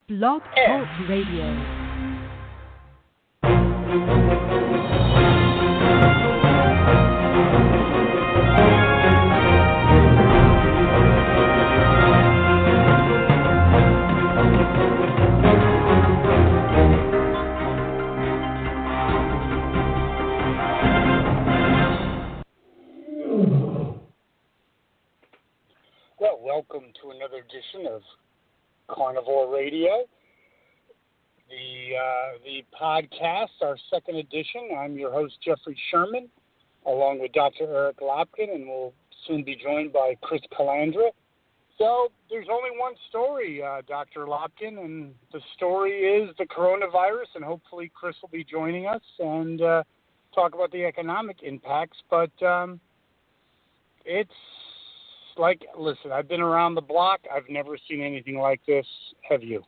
Blog Talk Radio. Well, welcome to another edition of Carnivore Radio, the podcast, our second edition. I'm your host, Jeffrey Sherman, along with Dr. Eric Lopkin, and we'll soon be joined by Chris Calandra. So there's only one story, Dr. Lopkin, and the story is the coronavirus, and hopefully Chris will be joining us and talk about the economic impacts. But it's like, listen, I've been around the block. I've never seen anything like this. Have you?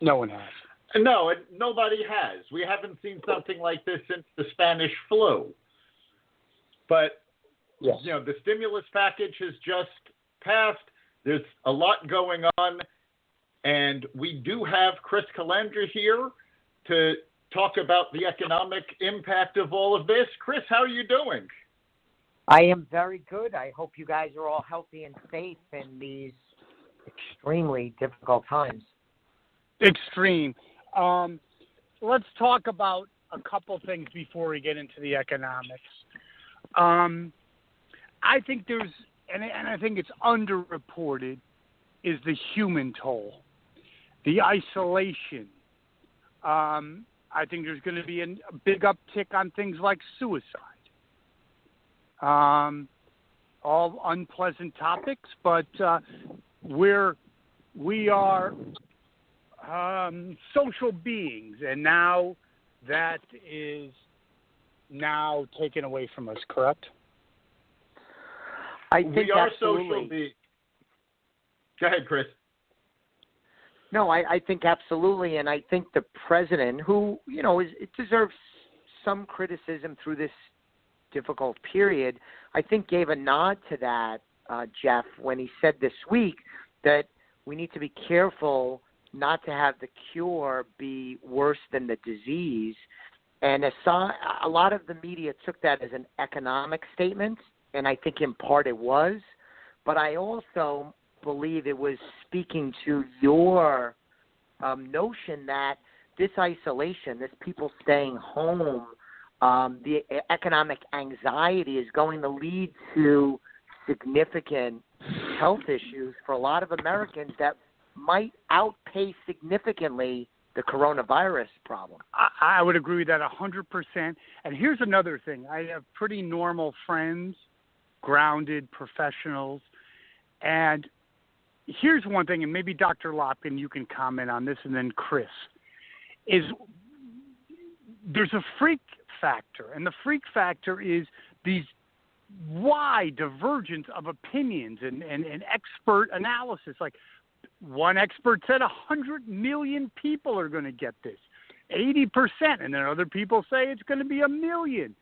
No one has. No, nobody has. We haven't seen something like this since the Spanish flu. But, yes, you know, the stimulus package has just passed. There's a lot going on. And we do have Chris Calandra here to talk about the economic impact of all of this. Chris, how are you doing? I am very good. I hope you guys are all healthy and safe in these extremely difficult times. Extreme. Let's talk about a couple things before we get into the economics. I think there's, and I think it's underreported, is the human toll, the isolation. I think there's going to be a big uptick on things like suicide. All unpleasant topics, but we are social beings, and now that is now taken away from us, correct? I think we are absolutely. Social beings. Go ahead, Chris. No, I think absolutely, and I think the president, who, you know, it deserves some criticism through this difficult period, I think gave a nod to that, Jeff, when he said this week that we need to be careful not to have the cure be worse than the disease. And a lot of the media took that as an economic statement, and I think in part it was. But I also believe it was speaking to your notion that this isolation, this people staying home, the economic anxiety is going to lead to significant health issues for a lot of Americans that might outpace significantly the coronavirus problem. I would agree with that 100%. And here's another thing. I have pretty normal friends, grounded professionals. And here's one thing, and maybe Dr. Lopkin, you can comment on this, and then Chris, is there's a freak factor, and the freak factor is these wide divergence of opinions and expert analysis. Like, one expert said 100 million people are going to get this, 80%, and then other people say it's going to be 1 million,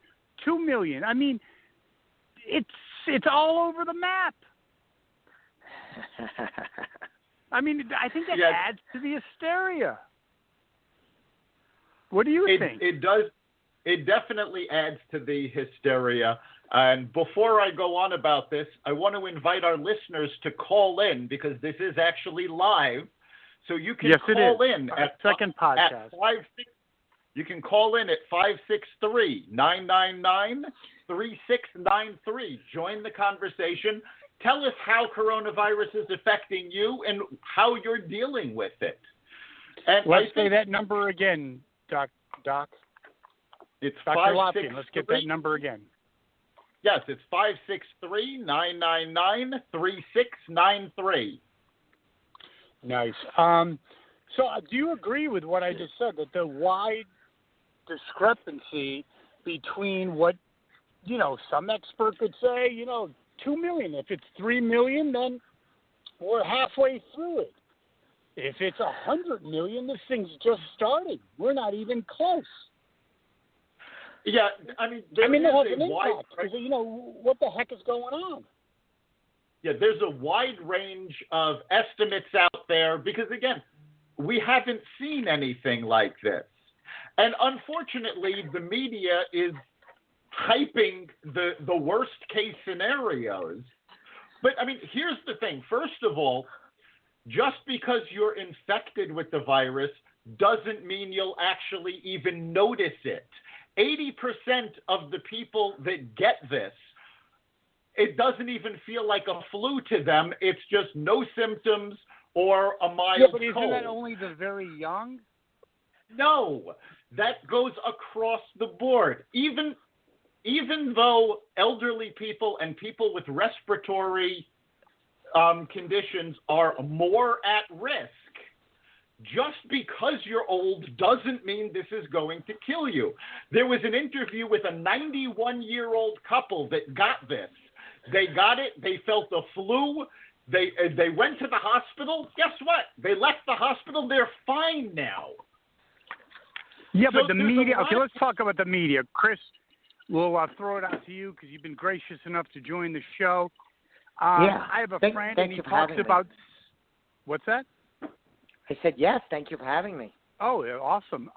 2 million. I mean, it's all over the map. I mean, I think that adds to the hysteria. What do you think? It does. It definitely adds to the hysteria. And before I go on about this, I want to invite our listeners to call in, because this is actually live. So you can call in at second podcast. You can call in at 563-999-3693. Join the conversation. Tell us how coronavirus is affecting you and how you're dealing with it. And let's say that number again, Doc. It's Dr. Lopkin. Let's get that number again. Yes, it's 563-999-3693. Nice. So do you agree with what I just said, that the wide discrepancy between what, you know, some expert could say, 2 million. If it's 3 million, then we're halfway through it. If it's 100 million, this thing's just starting. We're not even close. Yeah, I mean, there is a wide, because, what the heck is going on? Yeah, there's a wide range of estimates out there because, again, we haven't seen anything like this. And unfortunately, the media is hyping the worst case scenarios. But I mean, here's the thing. First of all, just because you're infected with the virus doesn't mean you'll actually even notice it. 80% of the people that get this, it doesn't even feel like a flu to them. It's just no symptoms or a mild but isn't cold. that only the very young? No, that goes across the board. Even though elderly people and people with respiratory conditions are more at risk, just because you're old doesn't mean this is going to kill you. There was an interview with a 91-year-old couple that got this. They got it. They felt the flu. They went to the hospital. Guess what? They left the hospital. They're fine now. Yeah, So but the media. Okay, let's talk about the media. Chris, we'll throw it out to you because you've been gracious enough to join the show. I have a friend, and he talks about. What's that? I said yes. Thank you for having me. Oh, yeah, awesome.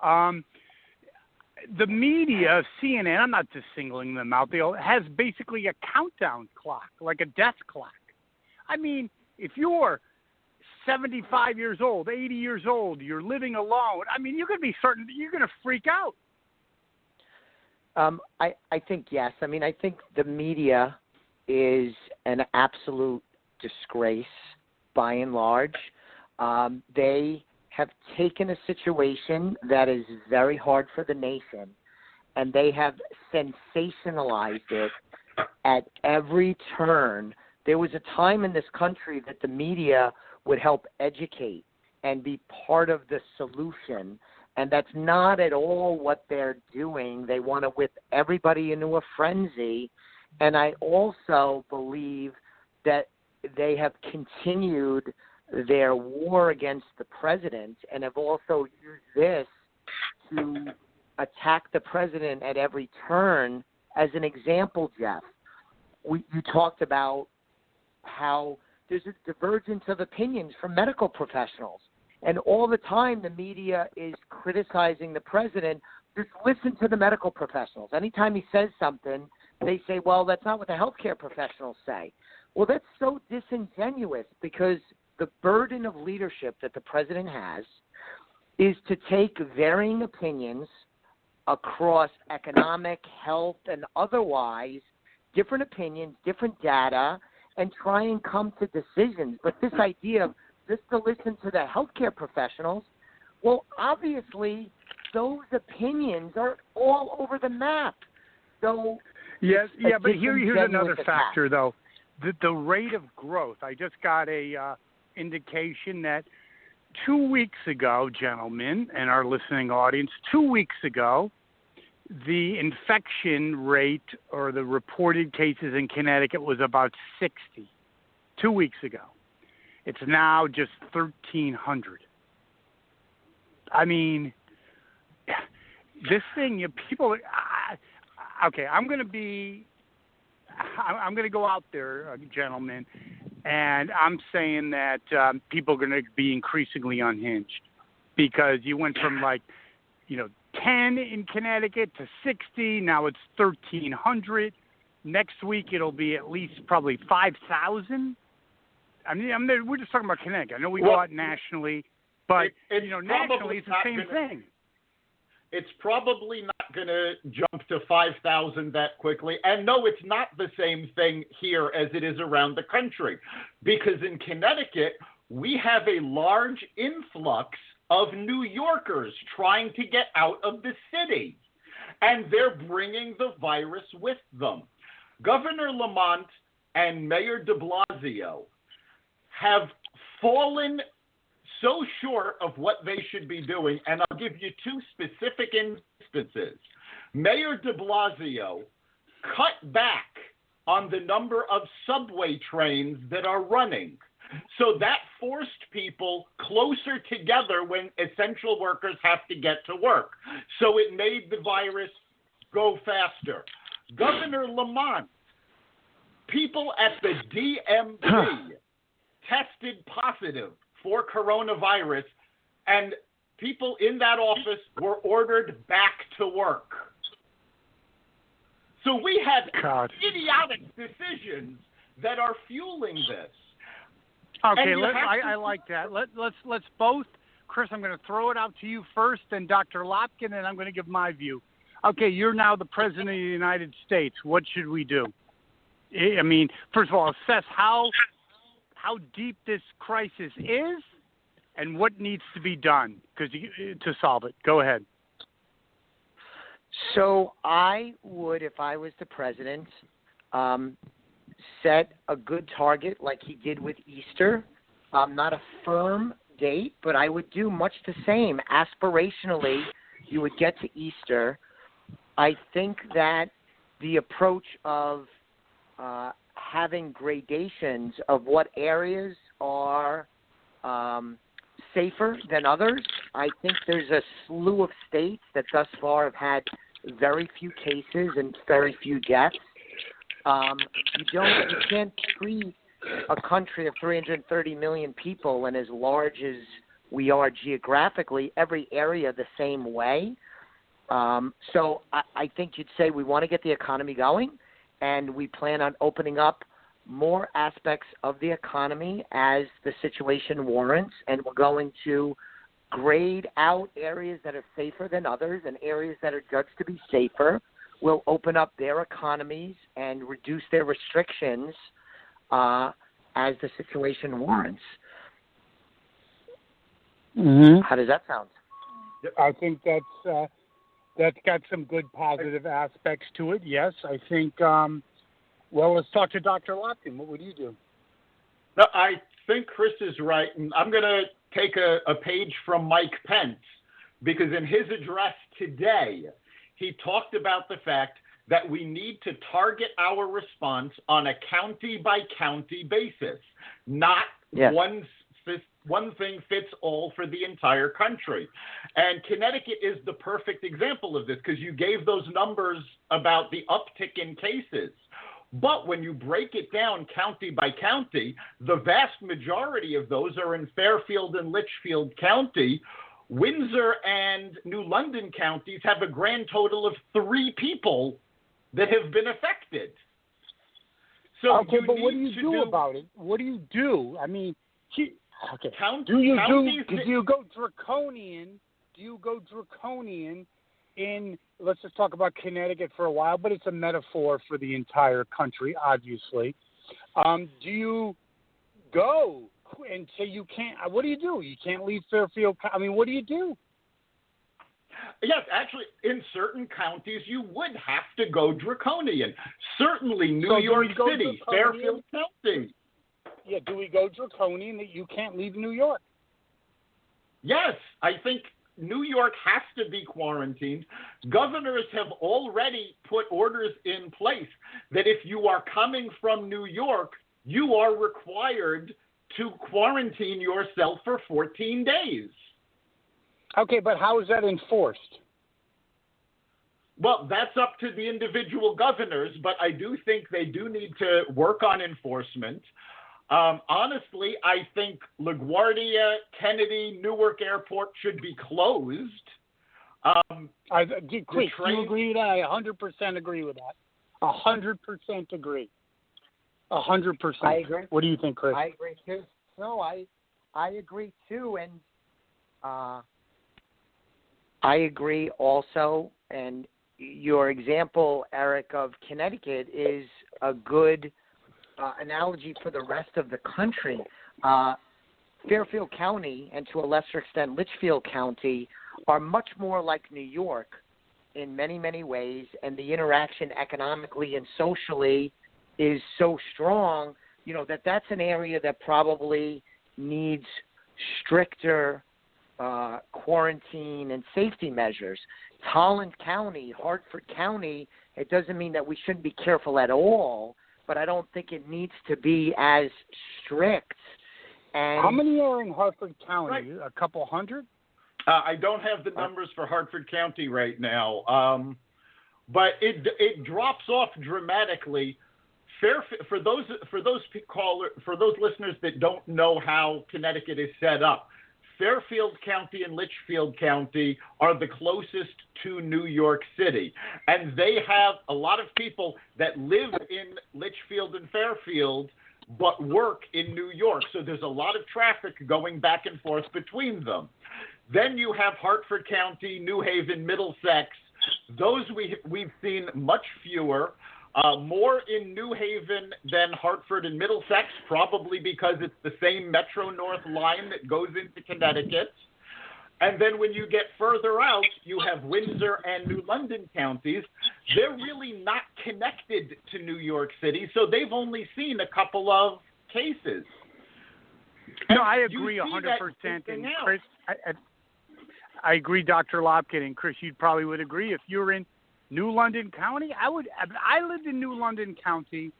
The media, CNN, I'm not just singling them out, has basically a countdown clock, like a death clock. I mean, if you're 75 years old, 80 years old, you're living alone, I mean, you're going to be certain you're going to freak out. I think yes. I mean, I think the media is an absolute disgrace by and large. They have taken a situation that is very hard for the nation, and they have sensationalized it at every turn. There was a time in this country that the media would help educate and be part of the solution, and that's not at all what they're doing. They want to whip everybody into a frenzy, and I also believe that they have continued their war against the president and have also used this to attack the president at every turn. As an example, Jeff, you talked about how there's a divergence of opinions from medical professionals. And all the time the media is criticizing the president. Just listen to the medical professionals. Anytime he says something, they say, well, that's not what the healthcare professionals say. Well, that's so disingenuous because the burden of leadership that the president has is to take varying opinions across economic, health, and otherwise, different opinions, different data, and try and come to decisions. But this idea of just to listen to the healthcare professionals, well, obviously, those opinions are all over the map. So yes, yeah, but here's another attack. factor, though. The rate of growth. I just got a indication that 2 weeks ago, gentlemen, and our listening audience, 2 weeks ago, the infection rate or the reported cases in Connecticut was about 60. 2 weeks ago. It's now just 1,300. I mean, this thing, people. Okay, I'm going to go out there, gentlemen, and I'm saying that people are going to be increasingly unhinged because you went from 10 in Connecticut to 60. Now it's 1,300. Next week it'll be at least probably 5,000. I mean, we're just talking about Connecticut. I know we go out nationally, but nationally it's the same thing. It's probably not going to jump to 5,000 that quickly. And no, it's not the same thing here as it is around the country. Because in Connecticut, we have a large influx of New Yorkers trying to get out of the city. And they're bringing the virus with them. Governor Lamont and Mayor de Blasio have fallen so short of what they should be doing, and I'll give you two specific instances. Mayor de Blasio cut back on the number of subway trains that are running. So that forced people closer together when essential workers have to get to work. So it made the virus go faster. Governor Lamont, people at the DMV tested positive for coronavirus and people in that office were ordered back to work. So we have idiotic decisions that are fueling this. Okay, I like that. Let's both. Chris, I'm going to throw it out to you first, and Dr. Lopkin, and I'm going to give my view. Okay, you're now the President of the United States. What should we do? I mean, first of all, assess how deep this crisis is and what needs to be done to solve it. Go ahead. So I would, if I was the president, set a good target like he did with Easter. Not a firm date, but I would do much the same. Aspirationally, you would get to Easter. I think that the approach of having gradations of what areas are safer than others. I think there's a slew of states that thus far have had very few cases and very few deaths. You can't treat a country of 330 million people and as large as we are geographically, every area the same way. So I think you'd say we want to get the economy going, and we plan on opening up more aspects of the economy as the situation warrants, and we're going to grade out areas that are safer than others and areas that are judged to be safer. We'll open up their economies and reduce their restrictions as the situation warrants. Mm-hmm. How does that sound? I think that's got some good positive aspects to it, yes. I think, well, let's talk to Dr. Lopkin. What would you do? No, I think Chris is right, and I'm going to take a page from Mike Pence, because in his address today, he talked about the fact that we need to target our response on a county-by-county basis, not one thing fits all for the entire country. And Connecticut is the perfect example of this, because you gave those numbers about the uptick in cases. But when you break it down county by county, the vast majority of those are in Fairfield and Litchfield County. Windsor and New London counties have a grand total of 3 people that have been affected. So okay, but what do you do about it? What do you do? I mean, okay. Do you go draconian? Do you go draconian in? Let's just talk about Connecticut for a while, but it's a metaphor for the entire country, obviously. Do you go and say you can't? What do? You can't leave Fairfield. I mean, what do you do? Yes, actually, in certain counties, you would have to go draconian. Certainly, New York City, Fairfield County. Yeah, do we go draconian that you can't leave New York? Yes, I think New York has to be quarantined. Governors have already put orders in place that if you are coming from New York, you are required to quarantine yourself for 14 days. Okay, but how is that enforced? Well, that's up to the individual governors, but I do think they do need to work on enforcement. Honestly, I think LaGuardia, Kennedy, Newark Airport should be closed. Chris, do you agree with that? I 100% agree with that. 100% agree. 100%. I agree. What do you think, Chris? I agree too. No, I agree too, and I agree also. And your example, Eric, of Connecticut is a good analogy for the rest of the country. Fairfield County, and to a lesser extent Litchfield County, are much more like New York in many, many ways, and the interaction economically and socially is so strong, that's an area that probably needs stricter quarantine and safety measures. Holland County, Hartford County, it doesn't mean that we shouldn't be careful at all, but I don't think it needs to be as strict. And how many are in Hartford County? Right. A couple hundred? I don't have the numbers for Hartford County right now, but it drops off dramatically. For those listeners that don't know how Connecticut is set up, Fairfield County and Litchfield County are the closest to New York City. And they have a lot of people that live in Litchfield and Fairfield but work in New York. So there's a lot of traffic going back and forth between them. Then you have Hartford County, New Haven, Middlesex. Those we've seen much fewer. More in New Haven than Hartford and Middlesex, probably because it's the same Metro-North line that goes into Connecticut. And then when you get further out, you have Windsor and New London counties. They're really not connected to New York City, so they've only seen a couple of cases. No, I agree 100%. And Chris, I agree, Dr. Lopkin, and Chris, you probably would agree. If you're in New London County, I lived in New London County,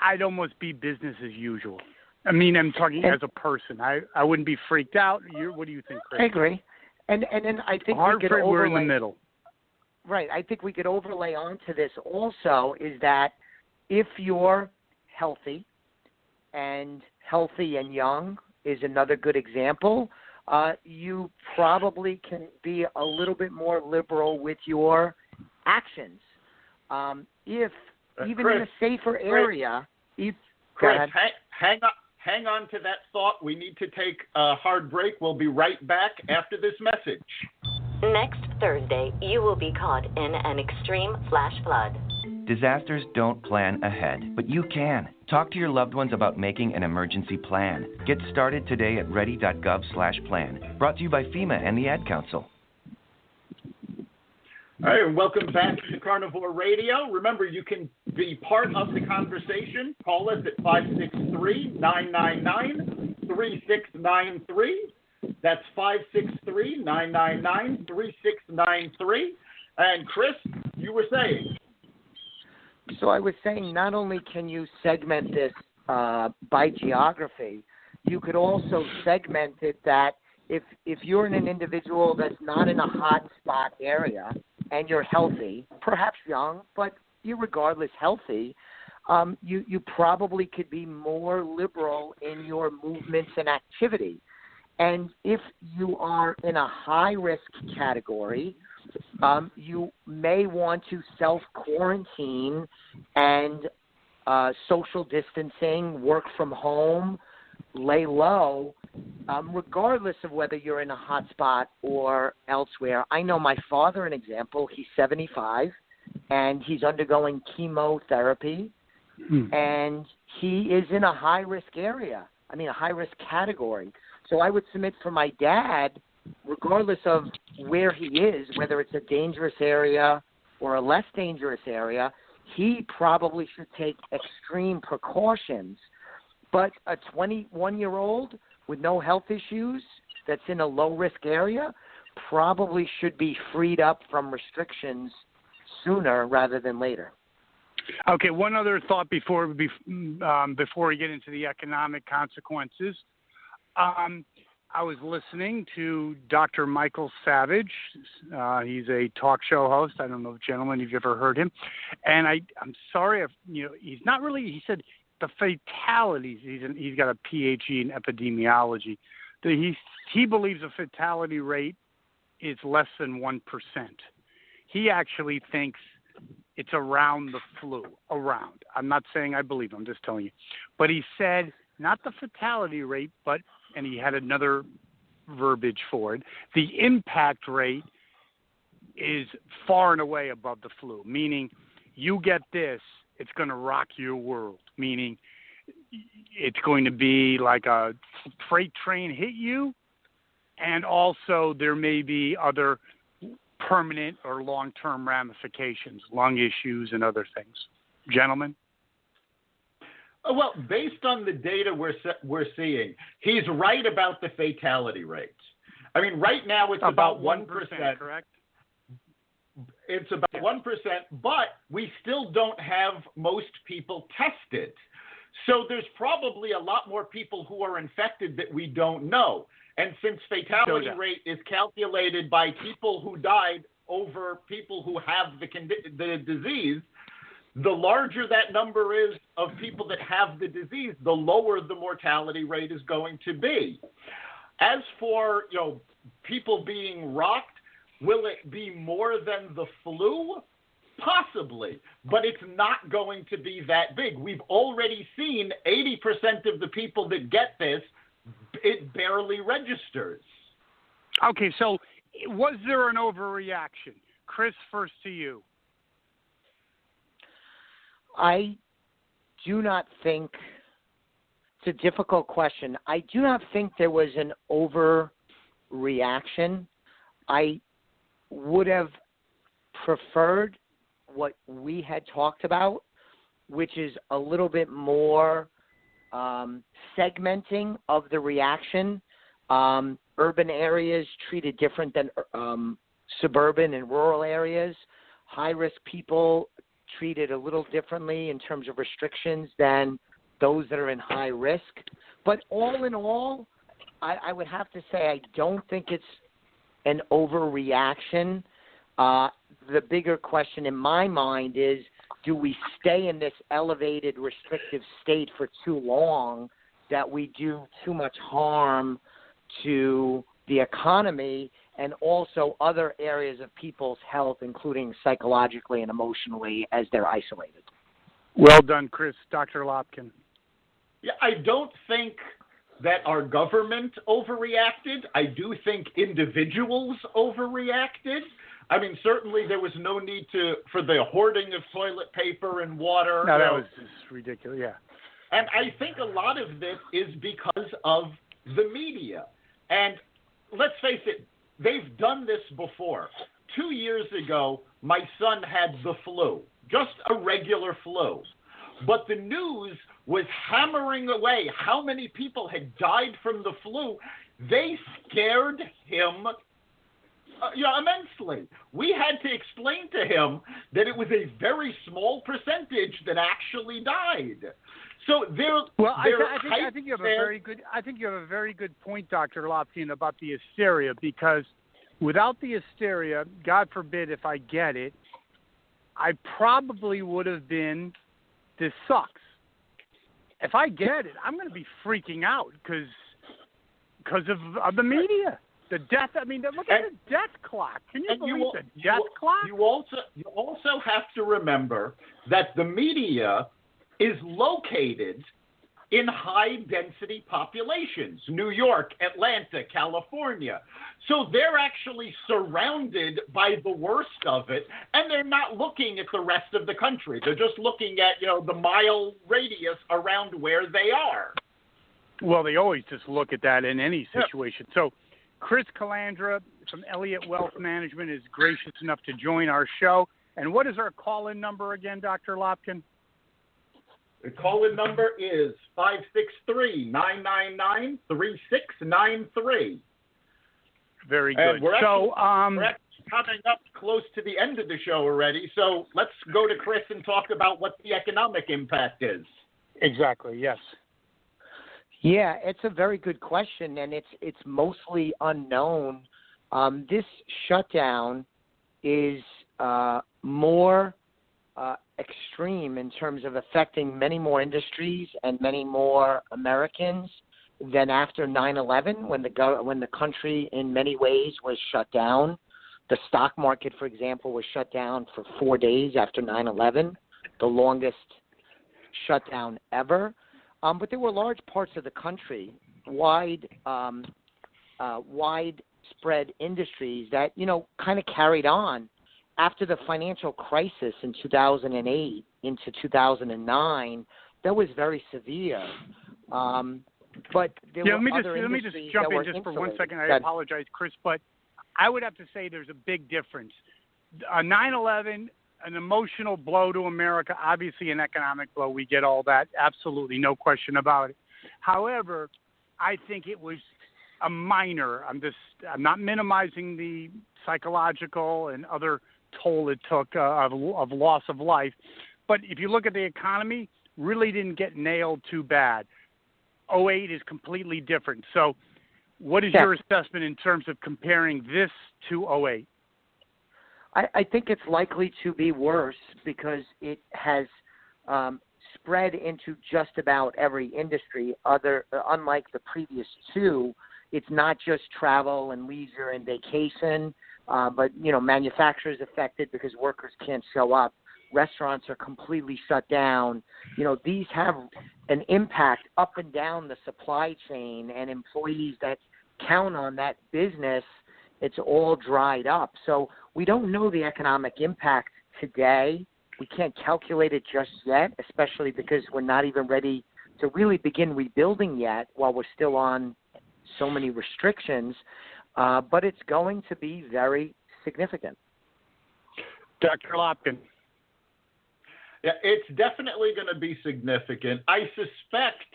I'd almost be business as usual. I mean, I'm talking as a person. I wouldn't be freaked out. What do you think, Chris? I agree. And then I think Hartford, we could overlay, we're in the middle. Right. I think we could overlay onto this also is that if you're healthy and young is another good example, you probably can be a little bit more liberal with your actions. If even Chris, in a safer area, Chris, hang on to that thought. We need to take a hard break. We'll be right back after this message. Next Thursday, you will be caught in an extreme flash flood. Disasters don't plan ahead, but you can. Talk to your loved ones about making an emergency plan. Get started today at ready.gov/plan. Brought to you by FEMA and the Ad Council. All right, and welcome back to Carnivore Radio. Remember, you can be part of the conversation. Call us at 563-999-3693. That's 563-999-3693. And Chris, you were saying? So I was saying not only can you segment this by geography, you could also segment it that if you're an individual that's not in a hot spot area and you're healthy, perhaps young, but irregardless healthy, you probably could be more liberal in your movements and activity. And if you are in a high-risk category, you may want to self-quarantine and social distancing, work from home, lay low, regardless of whether you're in a hot spot or elsewhere. I know my father, an example, he's 75, and he's undergoing chemotherapy, and he is in a high-risk area, a high-risk category. So I would submit for my dad, regardless of where he is, whether it's a dangerous area or a less dangerous area, he probably should take extreme precautions. But a 21-year-old with no health issues that's in a low-risk area probably should be freed up from restrictions sooner rather than later. Okay, one other thought before we get into the economic consequences. I was listening to Dr. Michael Savage. He's a talk show host. I don't know, gentlemen, if you've ever heard him. And I'm sorry, he's not really. He said the fatalities. He's got a PhD in epidemiology. He believes the fatality rate is less than 1%. He actually thinks it's around the flu. Around. I'm not saying I believe him. I'm just telling you. But he said not the fatality rate, but, and he had another verbiage for it, the impact rate is far and away above the flu, meaning you get this, it's going to rock your world, meaning it's going to be like a freight train hit you, and also there may be other permanent or long-term ramifications, lung issues and other things. Gentlemen? Well, based on the data we're seeing, he's right about the fatality rate. I mean, right now it's about 1%. Correct? It's about 1%, but we still don't have most people tested. So there's probably a lot more people who are infected that we don't know. And since fatality rate is calculated by people who died over people who have the disease, the larger that number is of people that have the disease, the lower the mortality rate is going to be. As for, people being rocked, will it be more than the flu? Possibly, but it's not going to be that big. We've already seen 80% of the people that get this, it barely registers. Okay, so was there an overreaction? Chris, first to you. I do not think – it's a difficult question. I do not think there was an overreaction. I would have preferred what we had talked about, which is a little bit more segmenting of the reaction. Urban areas treated different than suburban and rural areas. High-risk people treated a little differently in terms of restrictions than those that are in high risk. But all in all, I would have to say I don't think it's an overreaction. The bigger question in my mind is, do we stay in this elevated restrictive state for too long that we do too much harm to the economy and also other areas of people's health, including psychologically and emotionally, as they're isolated? Well done, Chris. Dr. Lopkin. Yeah, I don't think that our government overreacted. I do think individuals overreacted. I mean, certainly there was no need for the hoarding of toilet paper and water. No, that was just ridiculous, yeah. And I think a lot of this is because of the media. And let's face it, they've done this before. 2 years ago, my son had the flu, just a regular flu. But the news was hammering away how many people had died from the flu. They scared him immensely. We had to explain to him that it was a very small percentage that actually died. So I think you have a very good point, Dr. Lopkin, about the hysteria, because without the hysteria, God forbid if I get it, I probably would have been, this sucks. If I get it, I'm going to be freaking out because of the media. The death, look at the death clock. Can you believe the death clock? You also have to remember that the media is located in high-density populations, New York, Atlanta, California. So they're actually surrounded by the worst of it, and they're not looking at the rest of the country. They're just looking at, the mile radius around where they are. Well, they always just look at that in any situation. So Chris Calandra from Elliott Wealth Management is gracious enough to join our show. And what is our call-in number again, Dr. Lopkin? The call-in number is 563-999-3693. Very good. And we're actually coming up close to the end of the show already, so let's go to Chris and talk about what the economic impact is. Exactly, yes. Yeah, it's a very good question, and it's mostly unknown. This shutdown is more extreme in terms of affecting many more industries and many more Americans than after 9/11, when the country in many ways was shut down. The stock market, for example, was shut down for 4 days after 9/11, the longest shutdown ever. But there were large parts of the country, widespread industries that, kind of carried on. After the financial crisis in 2008 into 2009, that was very severe. But there were other let me just jump in just for 1 second. I apologize, Chris, but I would have to say there's a big difference. 9/11, an emotional blow to America, obviously an economic blow. We get all that. Absolutely, no question about it. However, I think it was a minor. I'm not minimizing the psychological and other toll it took of loss of life. But if you look at the economy, really didn't get nailed too bad. 2008 is completely different. So what is your assessment in terms of comparing this to 2008? I think it's likely to be worse because it has spread into just about every industry. Unlike the previous two, it's not just travel and leisure and vacation, but, manufacturers affected because workers can't show up. Restaurants are completely shut down. These have an impact up and down the supply chain, and employees that count on that business, it's all dried up. So we don't know the economic impact today. We can't calculate it just yet, especially because we're not even ready to really begin rebuilding yet while we're still on so many restrictions. But it's going to be very significant. Dr. Lopkin. Yeah, it's definitely going to be significant. I suspect,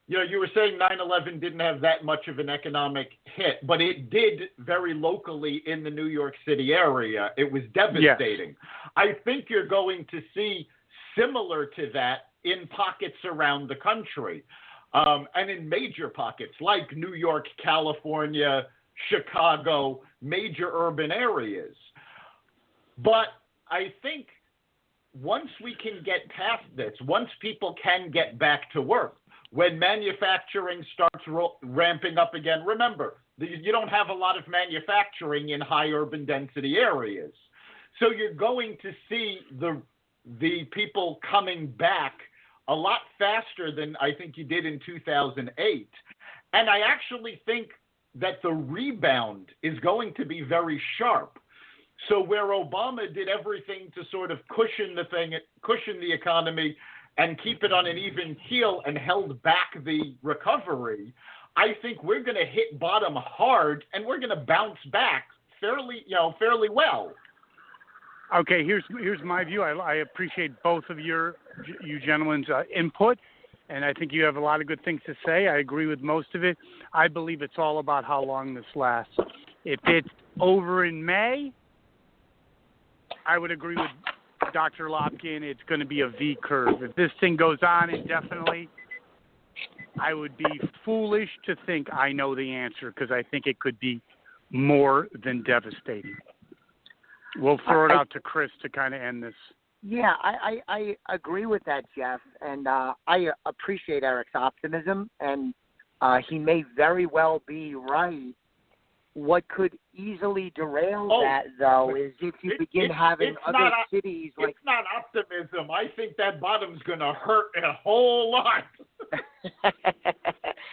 you were saying 9/11 didn't have that much of an economic hit, but it did very locally in the New York City area. It was devastating. Yes. I think you're going to see similar to that in pockets around the country, and in major pockets like New York, California, Chicago, major urban areas. But I think once we can get past this, once people can get back to work, when manufacturing starts ramping up again, remember, you don't have a lot of manufacturing in high urban density areas. So you're going to see the people coming back a lot faster than I think you did in 2008. And I actually think that the rebound is going to be very sharp. So where Obama did everything to sort of cushion the economy and keep it on an even keel and held back the recovery, I think we're going to hit bottom hard and we're going to bounce back fairly well. Okay, here's my view. I appreciate both of you gentlemen's input, and I think you have a lot of good things to say. I agree with most of it. I believe it's all about how long this lasts. If it's over in May, I would agree with Dr. Lopkin. It's going to be a V curve. If this thing goes on indefinitely, I would be foolish to think I know the answer, because I think it could be more than devastating. We'll throw it out to Chris to kind of end this. Yeah, I agree with that, Jeff, and I appreciate Eric's optimism, and he may very well be right. What could easily derail that, though, is if you begin having other cities like... It's not optimism. I think that bottom's going to hurt a whole lot.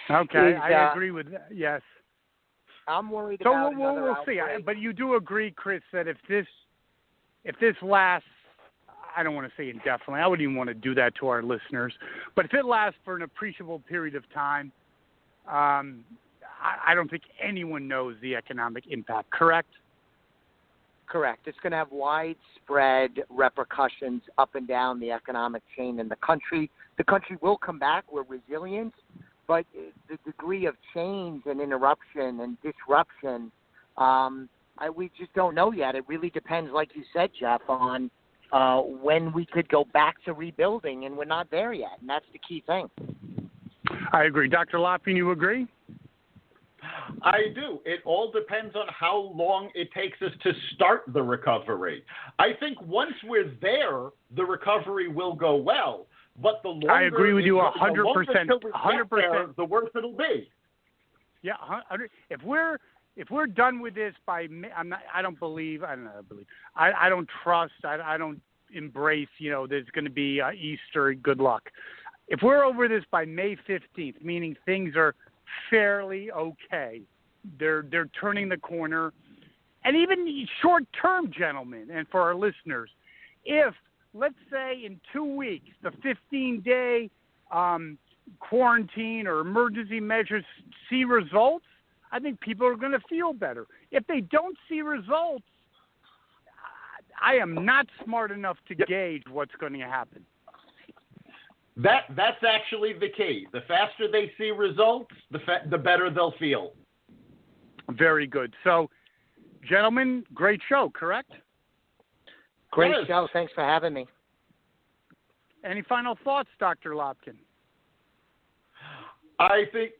Okay, I agree with that, yes. I'm worried about we'll see. But you do agree, Chris, that if this lasts, I don't want to say indefinitely. I wouldn't even want to do that to our listeners. But if it lasts for an appreciable period of time, I don't think anyone knows the economic impact, correct? Correct. It's going to have widespread repercussions up and down the economic chain in the country. The country will come back. We're resilient. But the degree of change and interruption and disruption, we just don't know yet. It really depends, like you said, Jeff, on when we could go back to rebuilding, and we're not there yet, and that's the key thing. I agree. Dr. Lopkin, you agree? I do. It all depends on how long it takes us to start the recovery. I think once we're there, the recovery will go well. But the longer I agree with you 100%. 100%. The worse it'll be. Yeah, if we're done with this by May, I don't trust. I don't embrace. There's going to be Easter. Good luck. If we're over this by May 15th, meaning things are fairly okay, they're turning the corner, and even short term, gentlemen, and for our listeners, if let's say in 2 weeks, the 15-day quarantine or emergency measures see results, I think people are going to feel better. If they don't see results, I am not smart enough to gauge what's going to happen. That's actually the key. The faster they see results, the better they'll feel. Very good. So, gentlemen, great show, correct? Great show. Thanks for having me. Any final thoughts, Dr. Lopkin? I think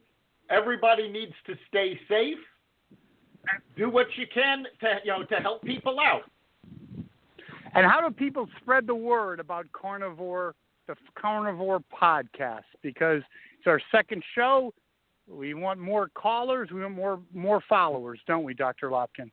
everybody needs to stay safe. Do what you can to help people out. And how do people spread the word about the Carnivore podcast? Because it's our second show. We want more callers. We want more followers, don't we, Dr. Lopkin?